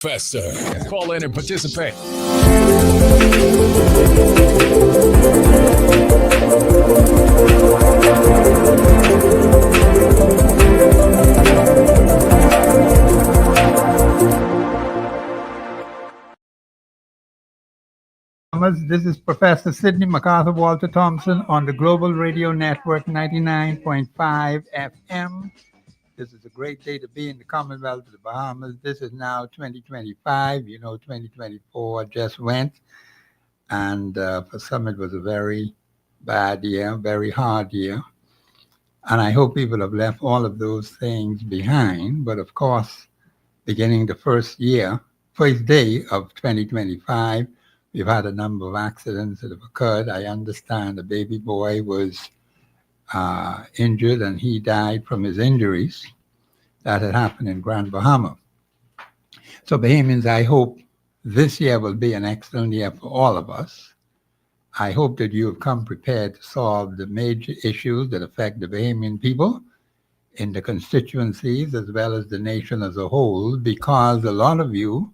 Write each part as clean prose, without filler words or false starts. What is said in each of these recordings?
Fester. Call in and participate. This is Professor Sidney MacArthur Walter Thompson on the Global Radio Network 99.5 FM. This is a great day to be in the Commonwealth of the Bahamas. This is now 2025. You know, 2024 just went. And for some, it was a very bad year, very hard year. And I hope people have left all of those things behind. But of course, beginning the first day of 2025, we've had a number of accidents that have occurred. I understand a baby boy was injured and he died from his injuries. That had happened in Grand Bahama. So Bahamians, I hope this year will be an excellent year for all of us. I hope that you have come prepared to solve the major issues that affect the Bahamian people in the constituencies as well as the nation as a whole, because a lot of you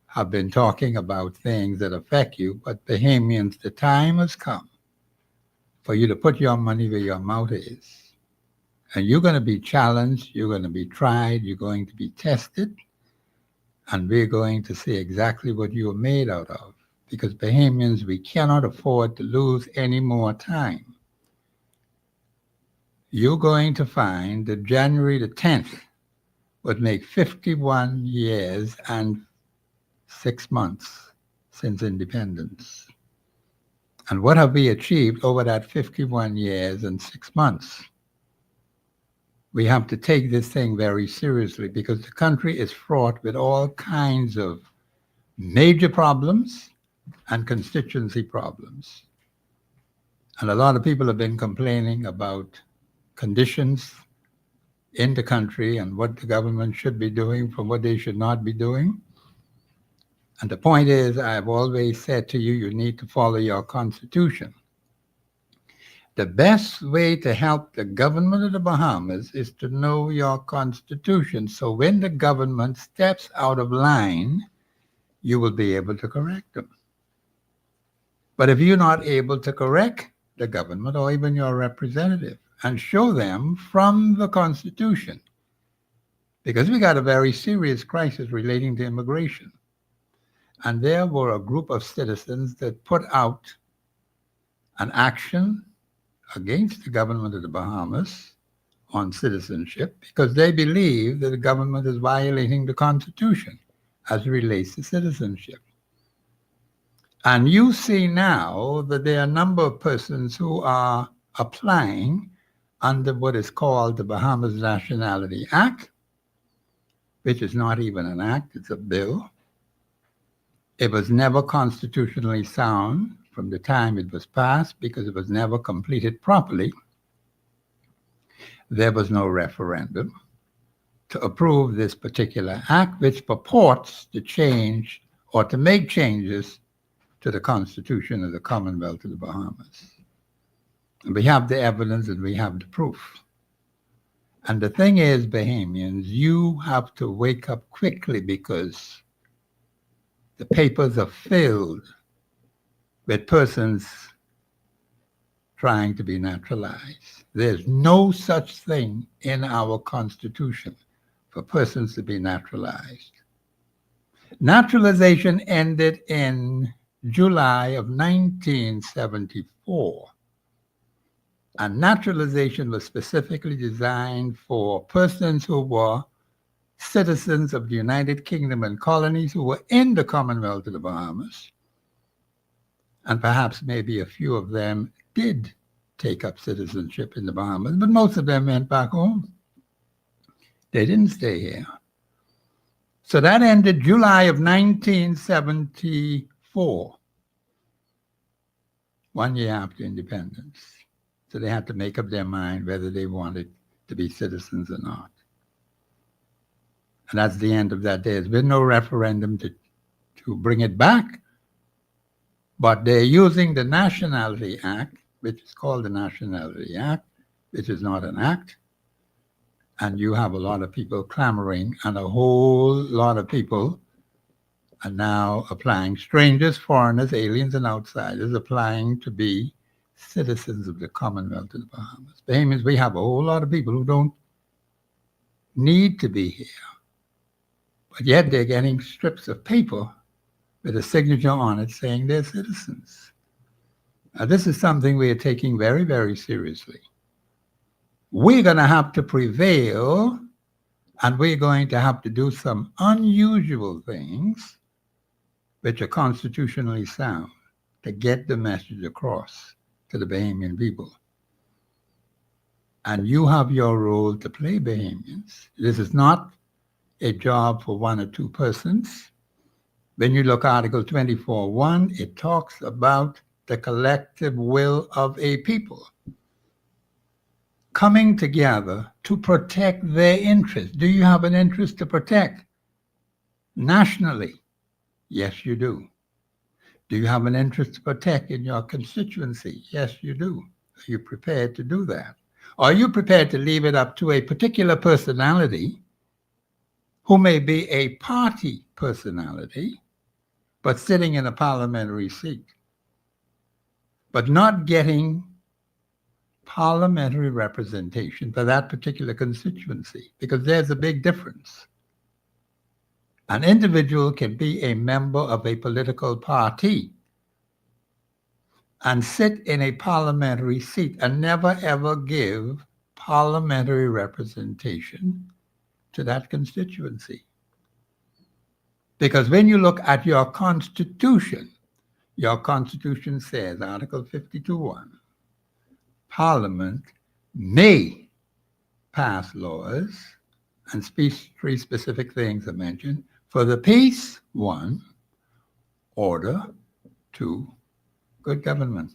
have been talking about things that affect you, but Bahamians, the time has come for you to put your money where your mouth is. And you're going to be challenged, you're going to be tried, you're going to be tested, and we're going to see exactly what you are made out of. Because Bahamians, we cannot afford to lose any more time. You're going to find that January the 10th would make 51 years and 6 months since independence. And what have we achieved over that 51 years and 6 months? We have to take this thing very seriously because the country is fraught with all kinds of major problems and constituency problems. And a lot of people have been complaining about conditions in the country and what the government should be doing from what they should not be doing. And the point is, I've always said to you, you need to follow your constitution. The best way to help the government of the Bahamas is to know your constitution. So when the government steps out of line, you will be able to correct them. But if you're not able to correct the government or even your representative and show them from the Constitution, because we got a very serious crisis relating to immigration. And there were a group of citizens that put out an action against the government of the Bahamas on citizenship because they believe that the government is violating the Constitution as it relates to citizenship. And you see now that there are a number of persons who are applying under what is called the Bahamas Nationality Act, which is not even an act, it's a bill. It was never constitutionally sound from the time it was passed because it was never completed properly. There was no referendum to approve this particular act, which purports to change or to make changes to the Constitution of the Commonwealth of the Bahamas. And we have the evidence and we have the proof. And the thing is, Bahamians, you have to wake up quickly because the papers are filled with persons trying to be naturalized. There's no such thing in our Constitution for persons to be naturalized. Naturalization ended in July of 1974. And naturalization was specifically designed for persons who were citizens of the United Kingdom and colonies who were in the Commonwealth of the Bahamas. And perhaps maybe a few of them did take up citizenship in the Bahamas, but most of them went back home. They didn't stay here. So that ended July of 1974, 1 year after independence. So they had to make up their mind whether they wanted to be citizens or not. And that's the end of that day. There's been no referendum to bring it back, but they're using the Nationality Act, which is called the Nationality Act, which is not an act, And you have a lot of people clamoring, and a whole lot of people are now applying, strangers, foreigners, aliens, and outsiders, applying to be citizens of the Commonwealth of the Bahamas. Bahamians, we have a whole lot of people who don't need to be here, but yet they're getting strips of paper with a signature on it saying they're citizens. Now, this is something we are taking very, very seriously. We're going to have to prevail, and we're going to have to do some unusual things which are constitutionally sound to get the message across to the Bahamian people. And you have your role to play, Bahamians. This is not a job for one or two persons. When you look Article 24.1, it talks about the collective will of a people coming together to protect their interests. Do you have an interest to protect nationally? Yes, you do. Do you have an interest to protect in your constituency? Yes, you do. Are you prepared to do that? Are you prepared to leave it up to a particular personality who may be a party personality, but sitting in a parliamentary seat, but not getting parliamentary representation for that particular constituency? Because there's a big difference. An individual can be a member of a political party and sit in a parliamentary seat and never ever give parliamentary representation to that constituency. Because when you look at your constitution says, Article 52.1, Parliament may pass laws, and three specific things are mentioned: for the peace, 1, order, 2, good government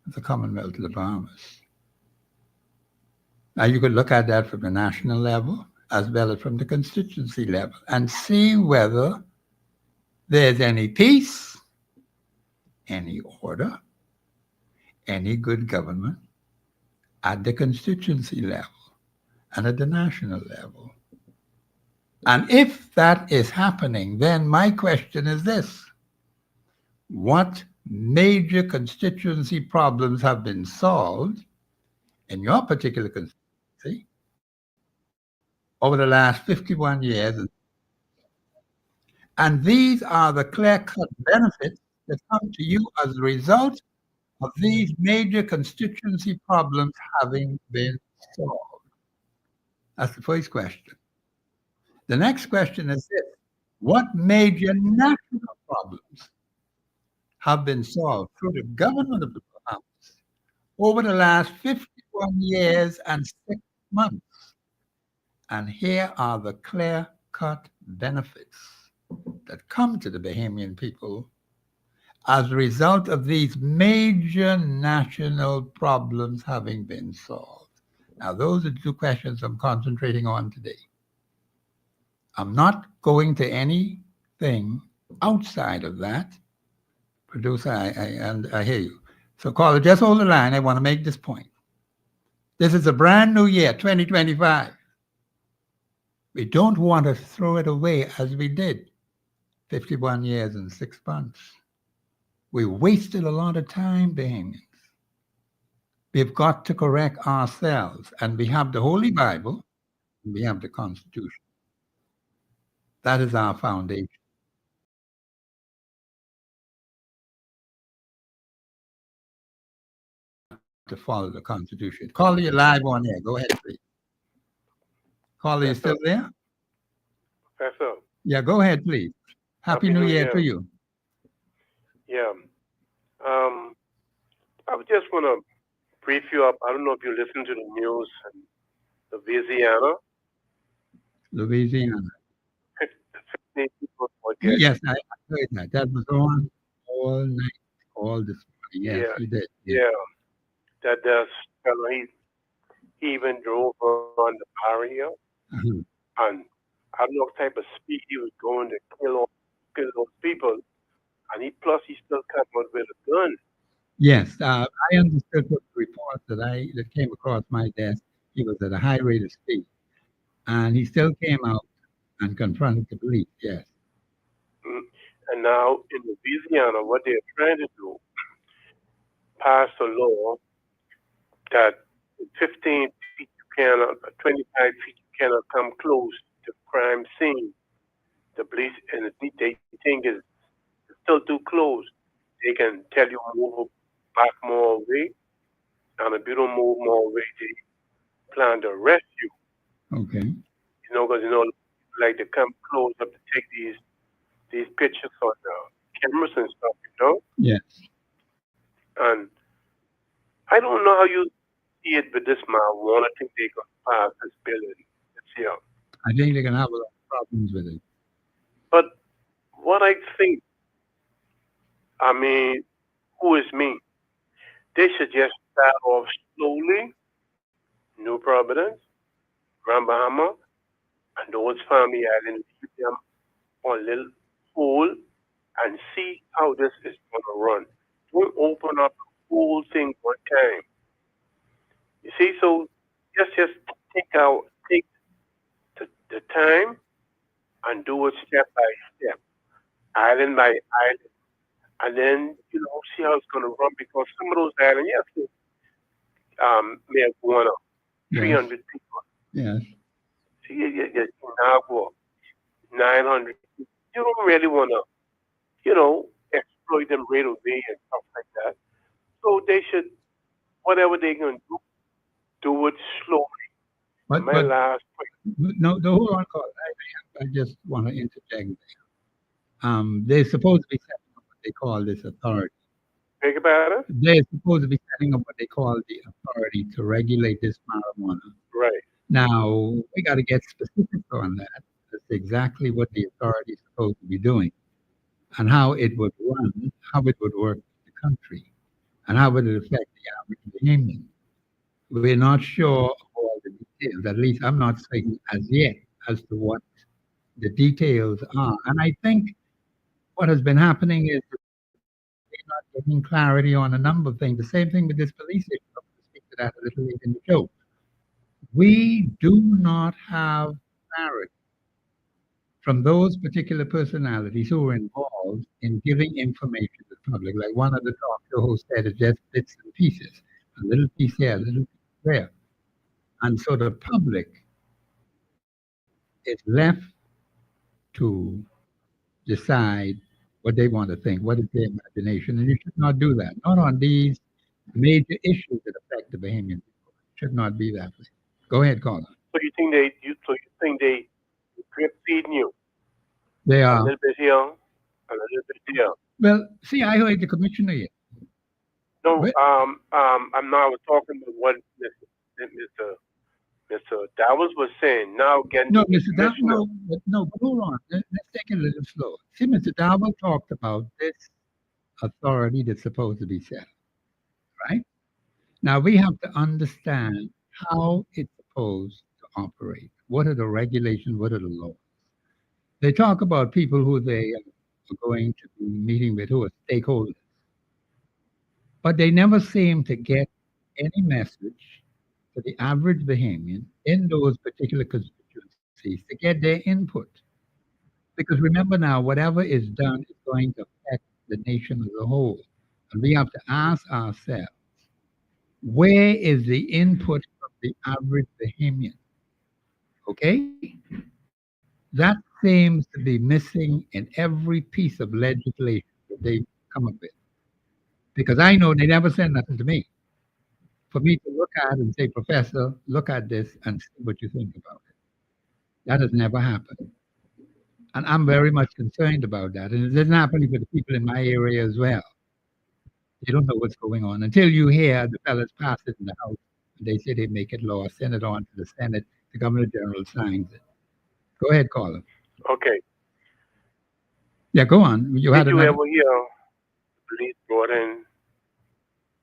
of the Commonwealth of the Bahamas. Now, you could look at that from the national level as well as from the constituency level and see whether there's any peace, any order, any good government at the constituency level and at the national level. And if that is happening, then my question is this: what major constituency problems have been solved in your particular constituency over the last 51 years? And these are the clear-cut benefits that come to you as a result of these major constituency problems having been solved. That's the first question. The next question is this: what major national problems have been solved through the government of the Bahamas over the last 51 years and 6 months? And here are the clear-cut benefits that come to the Bahamian people as a result of these major national problems having been solved. Now, those are the two questions I'm concentrating on today. I'm not going to anything outside of that. Producer, I hear you. So, caller, just hold the line. I want to make this point. This is a brand new year, 2025. We don't want to throw it away as we did 51 years and 6 months. We wasted a lot of time, Bahamians. We've got to correct ourselves. And we have the Holy Bible, and we have the Constitution. That is our foundation. To follow the Constitution. Caller, you're live on air. Go ahead, please. Caller, you still there? Yes, sir. Yeah, go ahead, please. Happy New Year to you. Yeah. I would just want to brief you up. I don't know if you listen to the news in Louisiana. 50 people dead. Yes, I heard that. That was on all night, all this morning. Yes, you did. Yeah. That fellow, he even drove on the barrier. Uh-huh. And I don't know what type of speed he was going to kill those people. And he still came out with a gun. Yes, I understood from the reports that came across my desk. He was at a high rate of speed. And he still came out and confronted the police. Yes. Mm. And now in Louisiana, what they're trying to do, pass a law that 15 feet you cannot, 25 feet you cannot come close to crime scene. The police and they think it's still too close. They can tell you move back more away, and if you don't move more away, they plan to arrest you. Okay. Because like they come close up to take these pictures on the cameras and stuff. Yes. And I don't know how you see it with this marijuana. I think they're gonna pass this bill in this year. I think they're going to have a lot of problems with it. But what I think, I mean, who is me? They should just start off slowly, New Providence, Grand Bahama, and those family islands, keep them on a little hold and see how this is going to run. Don't open up the whole thing one time. You see, so just take the time and do it step by step, island by island, and then see how it's going to run because some of those islands, yes, may have gone up Yes. 300 people. Yes. See, Nagua, 900 people. You don't really want to, exploit them right away and stuff like that. So they should, whatever they're going to do it slowly. But My but last point. no, the whole on call. I just want to interject. They're supposed to be setting up what they call this authority. Think about it. They're supposed to be setting up what they call the authority to regulate this marijuana. Right. Now we got to get specific on that. That's exactly what the authority is supposed to be doing, and how it would run, how it would work in the country, and how would it affect the average Bahamian. We're not sure of all the details. At least I'm not saying as yet as to what the details are. And I think what has been happening is that they're not getting clarity on a number of things. The same thing with this police issue. I'm going to speak to that a little later in the show. We do not have clarity from those particular personalities who are involved in giving information to the public. Like one of the talk show hosts said, it's just bits and pieces, a little piece here, a little piece there. And so the public is left to decide what they want to think, what is their imagination, and you should not do that. Not on these major issues that affect the Bahamian people. It should not be that way. Go ahead, caller. So you think they drip feeding you They a are. little bit here, a little bit there. Well, see, I heard the commissioner here. No, Well, I'm now talking about what Mr. Dowers was saying. Now getting no, to the Mr. Dow, commissioner. but hold on. Let's take it a little slow. See, Mr. Dowell talked about this authority that's supposed to be set, right? Now we have to understand how it's supposed to operate. What are the regulations? What are the laws? They talk about people who they are going to be meeting with, who are stakeholders, but they never seem to get any message to the average Bahamian in those particular constituencies to get their input. Because remember now, whatever is done is going to affect the nation as a whole. And we have to ask ourselves, where is the input of the average Bahamian? Okay? That seems to be missing in every piece of legislation that they come up with. Because I know they never send nothing to me for me to look at and say, Professor, look at this and see what you think about it. That has never happened. And I'm very much concerned about that. And it isn't happening for the people in my area as well. They don't know what's going on until you hear the fellas pass it in the House. And they say they make it law, send it on to the Senate, the Governor General signs it. Go ahead, caller. Okay. Yeah, go on. You Did had you another. ever hear the police brought in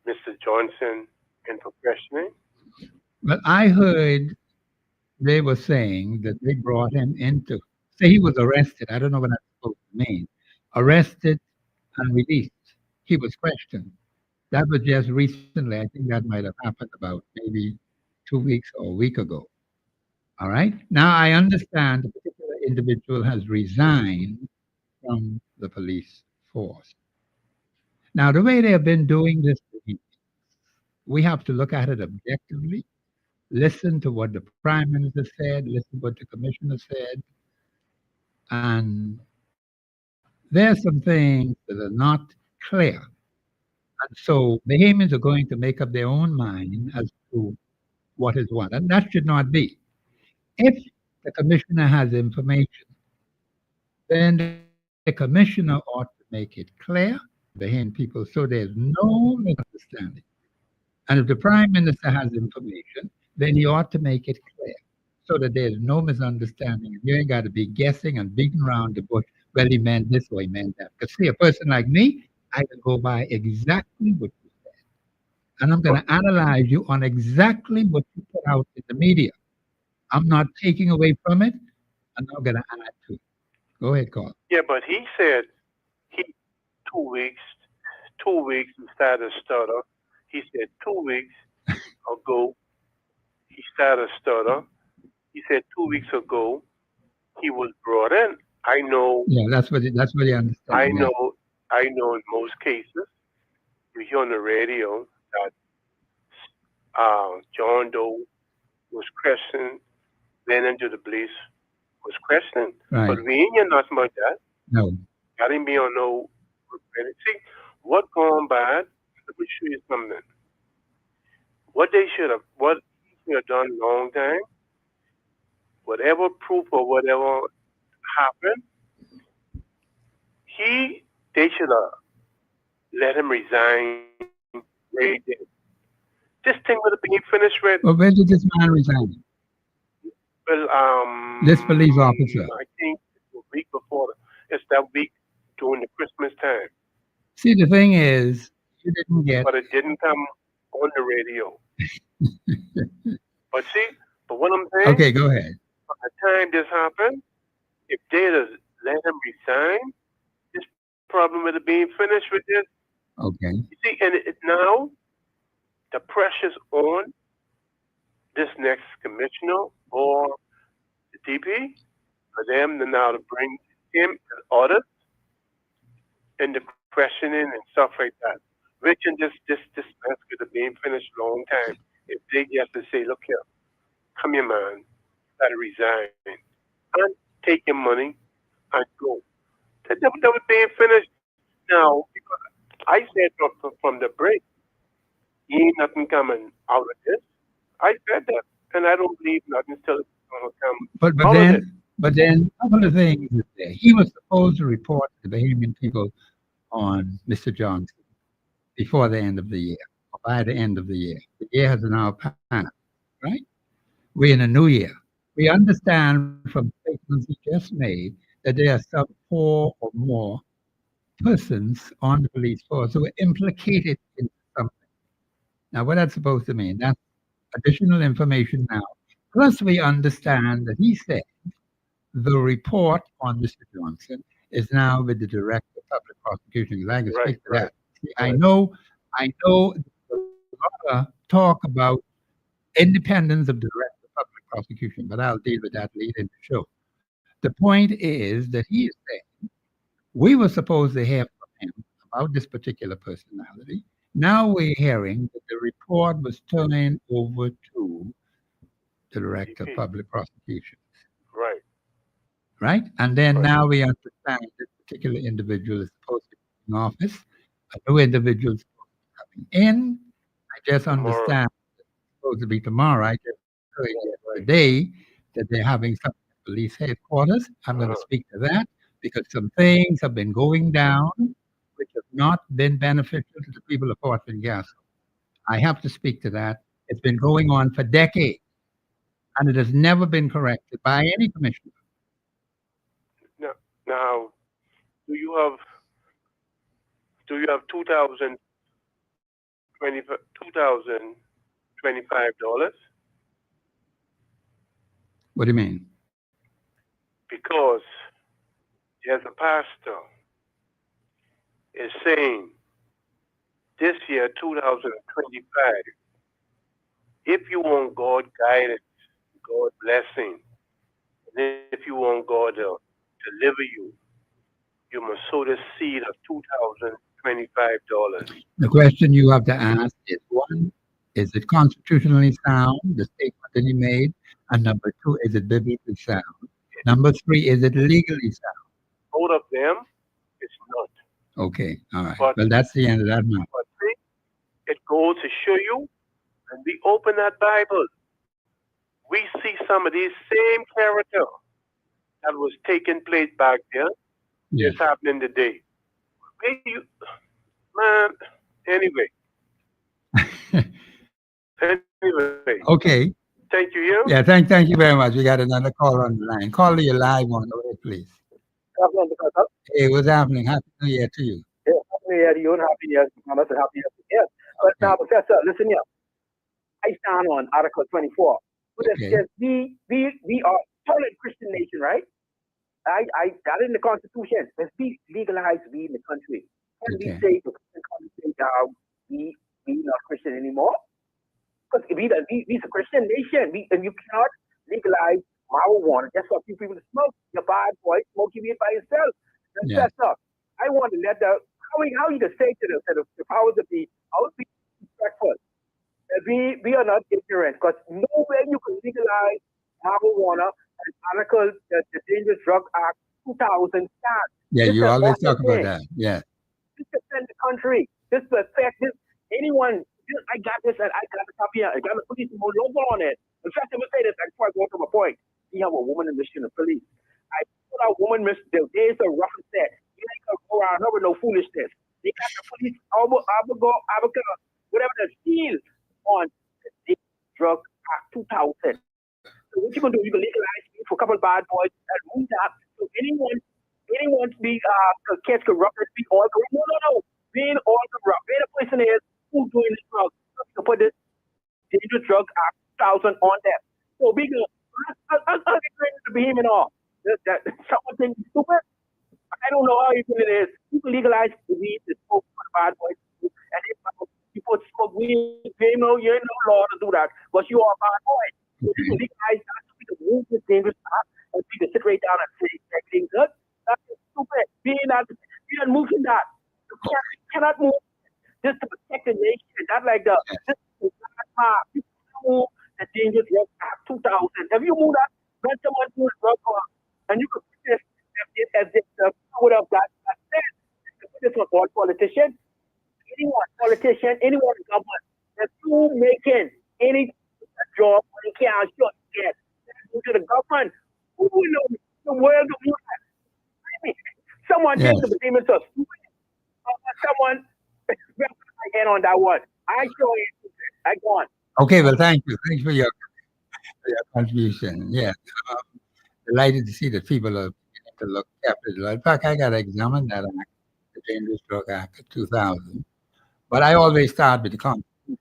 Mr. Johnson into questioning? But I heard they were saying that they brought him into, say he was arrested. I don't know what that's supposed to mean. Arrested and released. He was questioned. That was just recently. I think that might have happened about maybe 2 weeks or a week ago. All right. Now I understand a particular individual has resigned from the police force. Now, the way they have been doing this, we have to look at it objectively, listen to what the prime minister said, listen to what the commissioner said, and there are some things that are not clear. And so Bahamians are going to make up their own mind as to what is what, and that should not be. If the commissioner has information, then the commissioner ought to make it clear to the Bahamian people so there's no misunderstanding. And if the prime minister has information, then he ought to make it clear so that there's no misunderstanding. You ain't got to be guessing and beating around the bush. Well, he meant this or he meant that. Because see, a person like me, I can go by exactly what you said. And I'm going to analyze you on exactly what you put out in the media. I'm not taking away from it. I'm not going to add to it. Go ahead, Carl. Yeah, but he said he 2 weeks, 2 weeks he started a stutter. He said 2 weeks ago he started a stutter. He said 2 weeks ago he was brought in. I know. Yeah, that's what you understand. I Yeah. know. I know. In most cases, you hear on the radio that John Doe was questioned, then into the police was questioned. Right. But we ain't hear nothing about that. No. I didn't be on no. See, what gone bad? Let me show you something. What they should have done long time. Whatever proof or whatever happened, they should have let him resign. They did. This thing would have been finished with. Well, where did this man resign? Well, This police officer. I think the week before. It's that week during the Christmas time. See, the thing is, you didn't get. But it didn't come on the radio. But see, but what I'm saying. Okay, go ahead. By the time this happened, if they'd have let him resign, this problem would have been finished with this. Okay. You see, and now the pressure's on this next commissioner or the DP for them to now to bring him and others into questioning and stuff like that. Which and this mess could have been finished a long time if they just to say, look here, come here, man, you gotta resign and take your money and go. That would be finished now because I said from the break, ain't nothing coming out of this. I said that, and I don't believe nothing still is going to come. But then, a couple of things is there. He was supposed to report to the Bahamian people on Mr. Johnson before the end of the year, or by the end of the year. The year has now passed, right? We're in a new year. We understand from statements he just made that there are some 4 or more persons on the police force who are implicated in something. Now, what that's supposed to mean? That's additional information now. Plus, we understand that he said the report on Mr. Johnson is now with the Director of Public Prosecution. I can speak to that. See, I know there's a lot of talk about independence of the Director of Public Prosecution, but I'll deal with that later in the show. The point is that he is saying we were supposed to hear from him about this particular personality. Now we're hearing that the report was turned over to the Director of Public Prosecution. Right. Right? And then now we understand this particular individual is supposed to be in office. A new individual is supposed to be coming in. I just understand it's supposed to be tomorrow. I just heard yesterday that they're having some police headquarters. I'm going to speak to that because some things have been going down which have not been beneficial to the people of Fort Gas. I have to speak to that. It's been going on for decades, and it has never been corrected by any commissioner. Now, do you have 2025 dollars? What do you mean? Because there's a pastor is saying this year, 2025, if you want God guidance God's blessing. And if you want God to deliver you, you must sow the seed of $2,025. The question you have to ask is one, is it constitutionally sound, the statement that he made? And number two, is it biblically sound? Number three, is it legally sound? Both of them, it's not. Okay, all right. But Well, that's the end of that matter. but see, it goes to show you when we open that Bible, we see some of these same character that was taking place back there Yes. is happening today. Where you, man, anyway. Anyway, Okay. thank you, yeah? Yeah, thank you very much. We got another caller on the line. Call the live one. Go ahead, please. Hey, what's happening? Happy New Year to you. Yeah, happy New Year to you and happy New Year to Thomas and happy New Year to you. But now, Professor, listen here. I stand on Article 24. But it Okay. says we are solid Christian nation, right? I got it in the Constitution. Let's be legalized weed in the country. Can we Okay. say to the country we not Christian anymore? Because we's a Christian nation. And you cannot legalize marijuana. That's what people smoke. You're bad boy, smoking weed by yourself. That's Yeah. up. I want to let how you just say to the powers that be, I would be respectful. We are not ignorant because nowhere you can legalize marijuana and article the Dangerous Drug Act 2000 stands. Yeah, This you is always what talk they about say. that. Yeah. This defend the country. This will affect this. Anyone, I got this and I got the copy. I got the police logo on it. In fact, I will say this before I go to my point. We have a woman in mission of police. I put out woman mission. The days are rough and set. You ain't gonna go around her with no foolishness. They got the police, whatever the seal on the Drug Act 2000. So what you gonna do? You can legalize it for a couple of bad boys and move that. So anyone to be catch corrupt, be all corrupt. No. Being all corrupt. Being a person is who's doing this drug. So put this Dangerous Drug Act 2000 on them. So we can I'll get ready to be him and all. That someone think he's stupid. I don't know how even it is. You can legalize the weed, the smoke for the bad boys, and if people smoke weed, you ain't no law to do that, but you are a bad boy. So you can legalize that so we can move this dangerous act and we can sit right down and say everything's good. That's stupid. We are moving that. You cannot move just to protect the nation. Not like the this is not you cannot move the Dangerous Drug Act 2000. Have you moved that? When someone do a drug and you could put this as the would have got said. This was all politicians. Anyone in government that you making any job when you can't show it to the government. Who will know the world of you? Someone Yes. takes the payments of someone my hand on that one. I show it. I go on. Okay, well, thank you. Thanks for your contribution. Yeah. Delighted to see that people are beginning to look carefully. In fact, I got to examine that act, the Dangerous Drug Act of 2000. But I always start with the Constitution.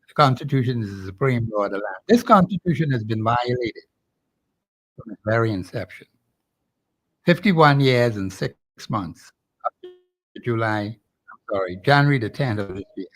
The Constitution is the supreme law of the land. This Constitution has been violated from its very inception. 51 years and 6 months up to January the 10th of this year.